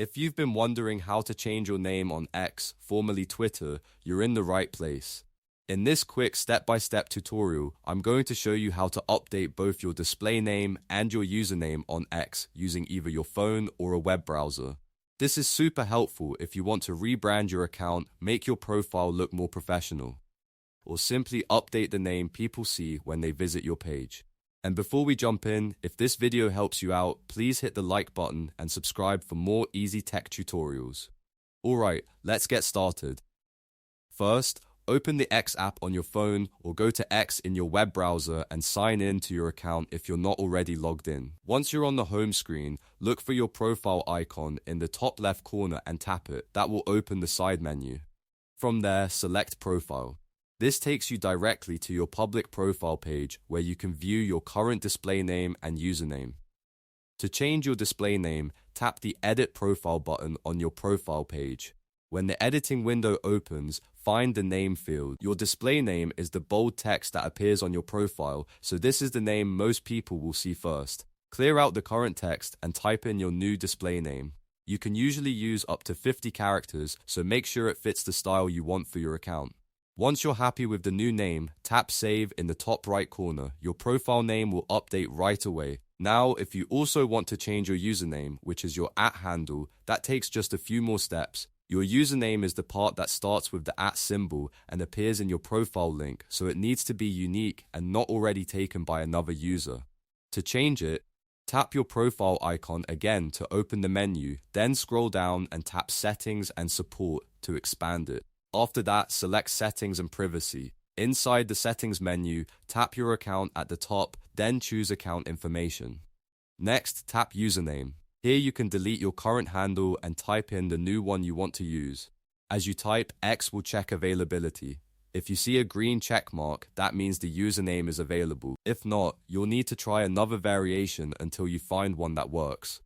If you've been wondering how to change your name on X, formerly Twitter, you're in the right place. In this quick step-by-step tutorial, I'm going to show you how to update both your display name and your username on X using either your phone or a web browser. This is super helpful if you want to rebrand your account, make your profile look more professional, or simply update the name people see when they visit your page. And before we jump in, if this video helps you out, please hit the like button and subscribe for more easy tech tutorials. Alright, let's get started. First, open the X app on your phone or go to X in your web browser and sign in to your account if you're not already logged in. Once you're on the home screen, look for your profile icon in the top left corner and tap it. That will open the side menu. From there, select Profile. This takes you directly to your public profile page where you can view your current display name and username. To change your display name, tap the Edit Profile button on your profile page. When the editing window opens, find the name field. Your display name is the bold text that appears on your profile, so this is the name most people will see first. Clear out the current text and type in your new display name. You can usually use up to 50 characters, so make sure it fits the style you want for your account. Once you're happy with the new name, tap Save in the top right corner. Your profile name will update right away. Now, if you also want to change your username, which is your @handle, that takes just a few more steps. Your username is the part that starts with the @ symbol and appears in your profile link, so it needs to be unique and not already taken by another user. To change it, tap your profile icon again to open the menu, then scroll down and tap Settings and Support to expand it. After that, select Settings and Privacy. Inside the Settings menu, tap your account at the top, then choose Account Information. Next, tap Username. Here you can delete your current handle and type in the new one you want to use. As you type, X will check availability. If you see a green check mark, that means the username is available. If not, you'll need to try another variation until you find one that works.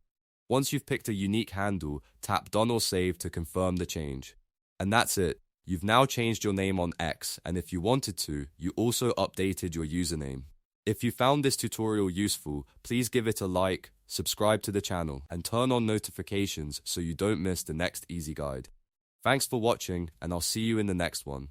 Once you've picked a unique handle, tap Done or Save to confirm the change. And that's it. You've now changed your name on X, and if you wanted to, you also updated your username. If you found this tutorial useful, please give it a like, subscribe to the channel, and turn on notifications so you don't miss the next easy guide. Thanks for watching, and I'll see you in the next one.